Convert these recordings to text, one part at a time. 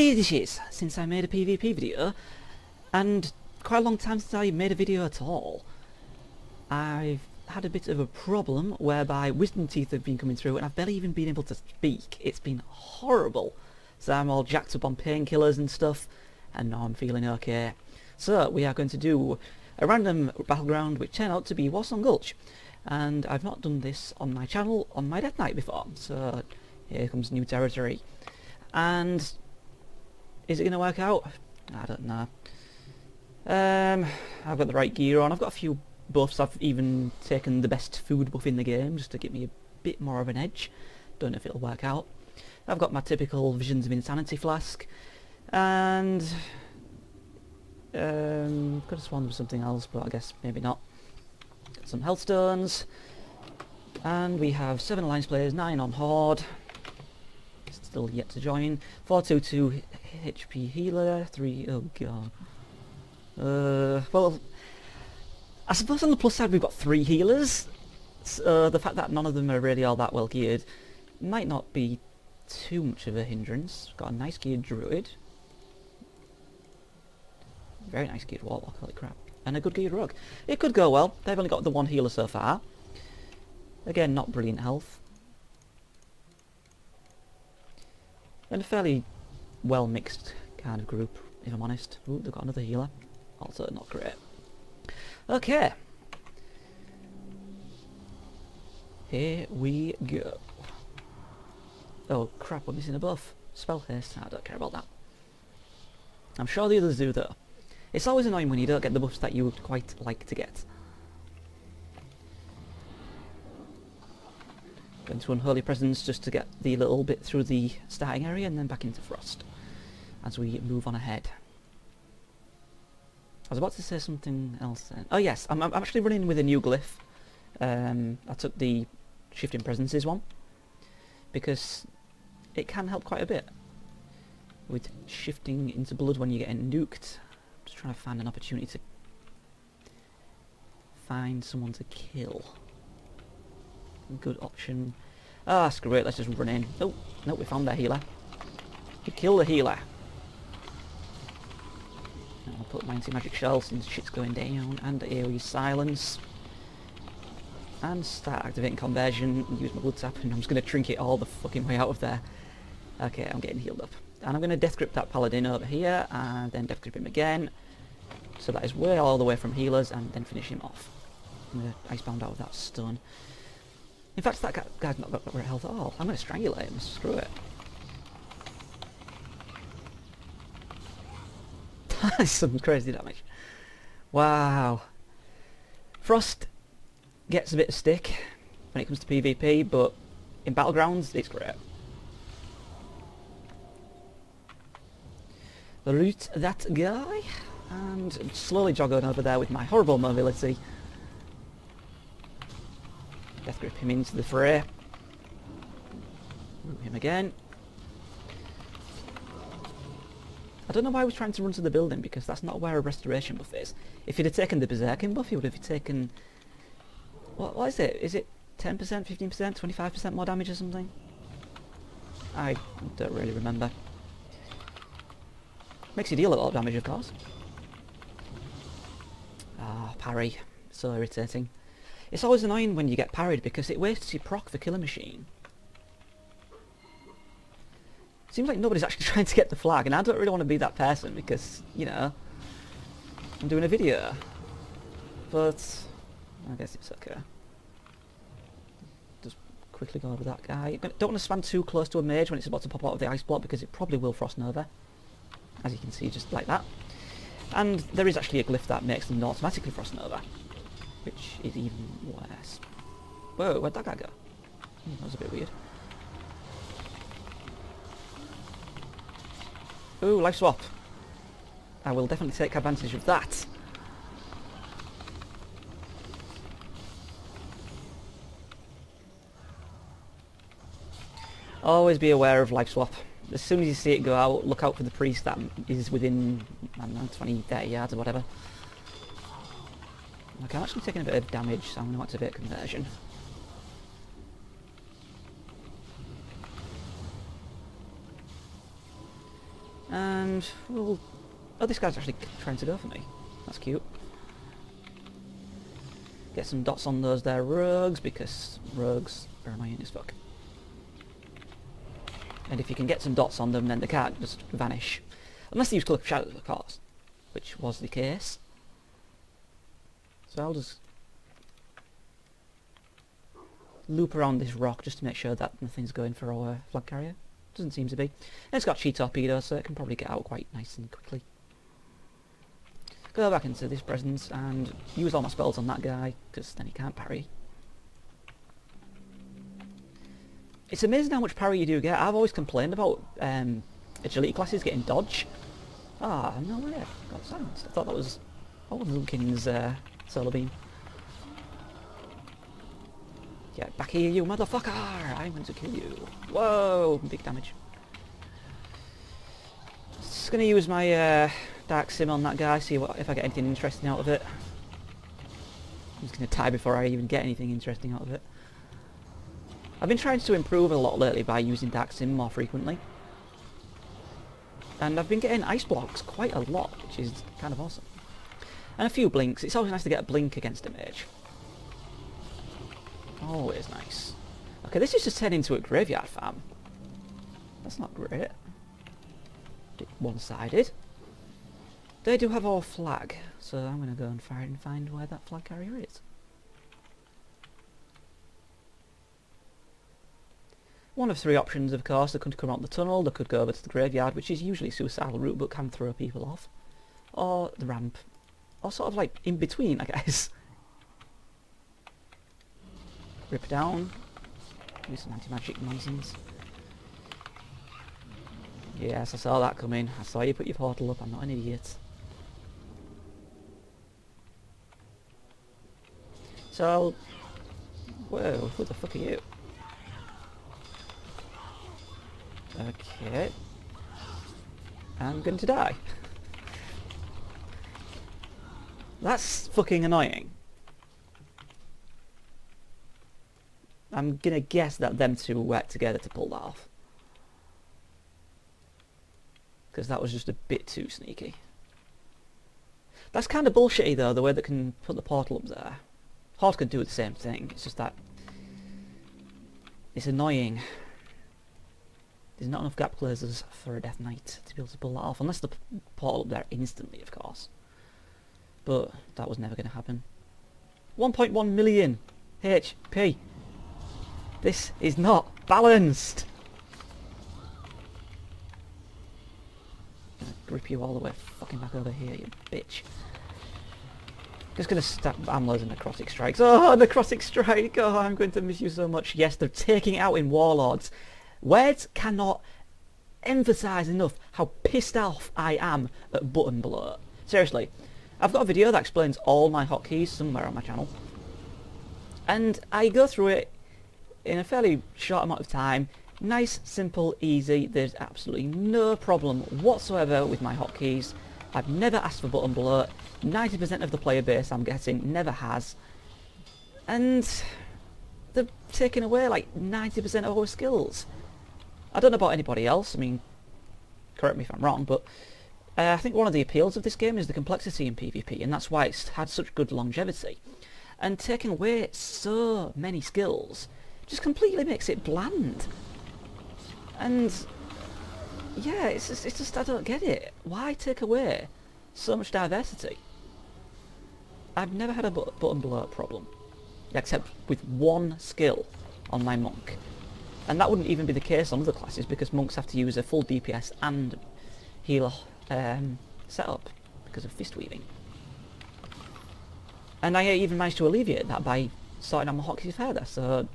ages since I made a PvP video, and quite a long time since I made a video at all. I've had a bit of a problem whereby wisdom teeth have been coming through and I've barely even been able to speak. It's been horrible. So I'm all jacked up on painkillers and stuff, and now I'm feeling okay. So we are going to do a random battleground which turned out to be Warsong Gulch. And I've not done this on my channel on my Death Knight before, so here comes new territory. And is it going to work out? I don't know. I've got the right gear on. I've got a few buffs. I've even taken the best food buff in the game just to give me a bit more of an edge. Don't know if it'll work out. I've got my typical Visions of Insanity flask, and could have sworn there was something else, but I guess maybe not. Got some health stones, and we have 7 alliance players, 9 on horde. Still yet to join. 422 HP healer, 3. Oh god. Well, I suppose on the plus side we've got 3 healers. So the fact that none of them are really all that well geared might not be too much of a hindrance. Got a nice geared druid. Very nice geared warlock, holy crap. And a good geared rogue. It could go well. They've only got the 1 healer so far. Again, not brilliant health. And a fairly well mixed kind of group, if I'm honest. Ooh, they've got another healer. Also not great. Okay. Here we go. Oh crap, we're missing a buff. Spell haste. I don't care about that. I'm sure the others do though. It's always annoying when you don't get the buffs that you would quite like to get. Going to Unholy Presence just to get the little bit through the starting area and then back into Frost as we move on ahead. I was about to say something else then. Oh yes, I'm actually running with a new glyph. I took the Shifting Presences one because it can help quite a bit with shifting into blood when you're getting nuked. I'm just trying to find an opportunity to find someone to kill. Good option. Ah, screw it, let's just run in. Oh, no, we found our healer. We killed the healer. I'll put my anti-magic shell since shit's going down, and AoE silence. And start activating conversion, use my blood tap, and I'm just going to trinket all the fucking way out of there. Okay, I'm getting healed up. And I'm going to death grip that paladin over here, and then death grip him again. So that is way all the way from healers, and then finish him off. I'm going to icebound out with that stun. In fact, that guy's not got great health at all. I'm going to strangulate him, screw it. That's some crazy damage. Wow. Frost gets a bit of stick when it comes to PvP, but in Battlegrounds, it's great. Loot that guy, and slowly jog on over there with my horrible mobility. Death grip him into the fray. Root him again. I don't know why I was trying to run to the building, because that's not where a restoration buff is. If he'd have taken the berserking buff, he would have taken... What is it? Is it 10%, 15%, 25% more damage or something? I don't really remember. Makes you deal a lot of damage, of course. Ah, parry. So irritating. It's always annoying when you get parried because it wastes your proc for Killer Machine. Seems like nobody's actually trying to get the flag, and I don't really want to be that person because, you know, I'm doing a video. But I guess it's okay. Just quickly go over that guy. Don't want to stand too close to a mage when it's about to pop out of the ice block because it probably will Frost Nova. As you can see, just like that. And there is actually a glyph that makes them automatically Frost Nova, which is even worse. Whoa, where'd that guy go? That was a bit weird. Ooh, life swap. I will definitely take advantage of that. Always be aware of life swap. As soon as you see it go out, look out for the priest that is within, I don't know, 20, 30 yards or whatever. Okay, I'm actually taking a bit of damage, so I'm going to activate conversion. And we'll... Oh, this guy's actually trying to go for me. That's cute. Get some dots on those there rogues, because rogues are annoying as fuck. And if you can get some dots on them, then they can't just vanish. Unless they use Cloak of Shadows, of course. Which was the case. So I'll just loop around this rock just to make sure that nothing's going for our flag carrier. Doesn't seem to be. And it's got chi torpedoes, so it can probably get out quite nice and quickly. Go back into this presence and use all my spells on that guy, because then he can't parry. It's amazing how much parry you do get. I've always complained about agility classes getting dodge. Ah, no way. Got silenced. I thought that was Lukin's solar beam. Get back here, you motherfucker! I'm going to kill you. Whoa! Big damage. Just going to use my Dark Sim on that guy, see if I get anything interesting out of it. I'm just going to die before I even get anything interesting out of it. I've been trying to improve a lot lately by using Dark Sim more frequently. And I've been getting ice blocks quite a lot, which is kind of awesome. And a few blinks. It's always nice to get a blink against a mage. Always nice. Okay, this is just turned into a graveyard farm. That's not great. Bit one-sided. They do have our flag, so I'm going to go and find where that flag carrier is. One of three options, of course. They could come out the tunnel, they could go over to the graveyard, which is usually a suicidal route but can throw people off. Or the ramp. Or sort of like in between, I guess. Rip down. Do some anti-magic nonsense. Yes, I saw that coming. I saw you put your portal up, I'm not an idiot. So... Whoa, who the fuck are you? Okay. I'm going to die. That's fucking annoying. I'm gonna guess that them two worked together to pull that off. Because that was just a bit too sneaky. That's kind of bullshitty though, the way they can put the portal up there. Horde could do the same thing, it's just that... It's annoying. There's not enough gap closers for a Death Knight to be able to pull that off, unless the portal up there instantly, of course. But that was never going to happen. 1.1 million HP. This is not balanced. I'm gonna grip you all the way fucking back over here, you bitch. Just gonna stab. I'm losing necrotic strikes. Oh, necrotic strike! Oh, I'm going to miss you so much. Yes, they're taking it out in warlords. Words cannot emphasise enough how pissed off I am at button bloat. Seriously, I've got a video that explains all my hotkeys somewhere on my channel, and I go through it in a fairly short amount of time. Nice, simple, easy. There's absolutely no problem whatsoever with my hotkeys. I've never asked for button bloat. 90% of the player base I'm getting never has, and they're taking away like 90% of our skills. I don't know about anybody else, I mean, correct me if I'm wrong, but I think one of the appeals of this game is the complexity in PvP, and that's why it's had such good longevity. And taking away so many skills just completely makes it bland. And yeah, it's just I don't get it. Why take away so much diversity? I've never had a button bloat problem, except with one skill on my monk. And that wouldn't even be the case on other classes, because monks have to use a full DPS and healer setup because of fist weaving. And I even managed to alleviate that by sorting out my hotkeys further, so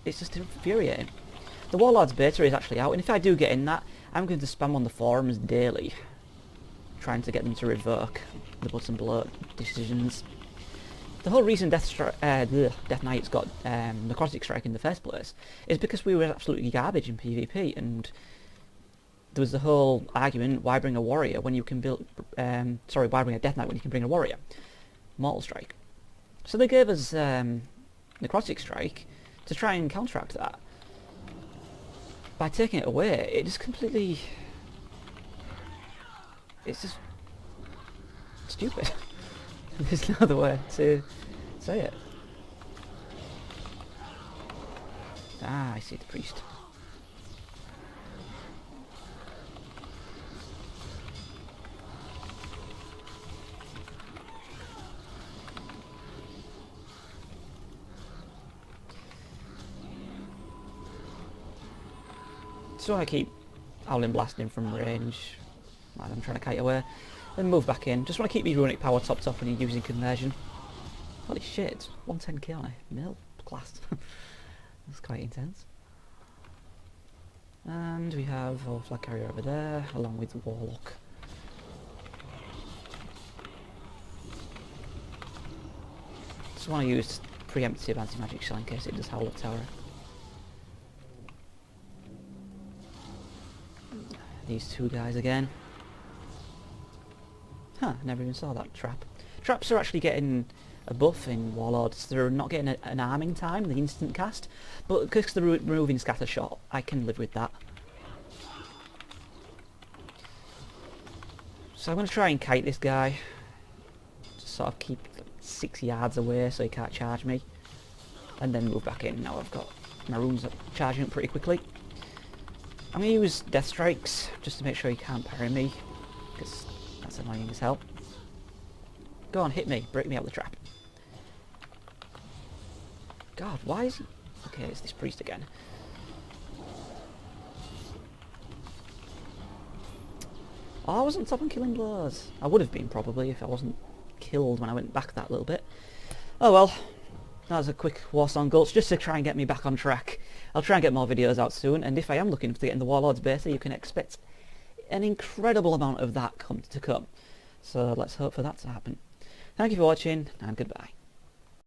it's just infuriating. The Warlord's beta is actually out, and if I do get in that, I'm going to spam on the forums daily, trying to get them to revoke the button bloat decisions. The whole reason Death Knight's got Necrotic Strike in the first place is because we were absolutely garbage in PvP, and there was the whole argument, why bring a warrior when you can build... why bring a Death Knight when you can bring a warrior? Mortal Strike. So they gave us Necrotic Strike to try and counteract that. By taking it away, it just completely It's just stupid. There's no other way to say it. Ah, I see the priest. So I keep howling blasting from range, like I'm trying to kite away, then move back in. Just want to keep your runic power topped up when you're using conversion. Holy shit, 110k on a mil class. That's quite intense. And we have our flag carrier over there, along with the warlock. Just want to use preemptive anti-magic shell in case it does howl at tower. These two guys again. Huh, never even saw that trap. Traps are actually getting a buff in Warlords. They're not getting an arming time, the instant cast, but because they're removing scatter shot, I can live with that. So I'm going to try and kite this guy. Just sort of keep 6 yards away so he can't charge me. And then move back in. Now I've got my runes charging up pretty quickly. I'm going to use Death Strikes just to make sure he can't parry me, because that's annoying as hell. Go on, hit me, break me out the trap. God, why is he... Okay, it's this priest again. Oh, I wasn't top on killing blows. I would have been probably if I wasn't killed when I went back that little bit. Oh well. That was a quick Warsong Gulch just to try and get me back on track. I'll try and get more videos out soon, and if I am looking to get in the Warlord's beta, you can expect an incredible amount of that to come. So let's hope for that to happen. Thank you for watching, and goodbye.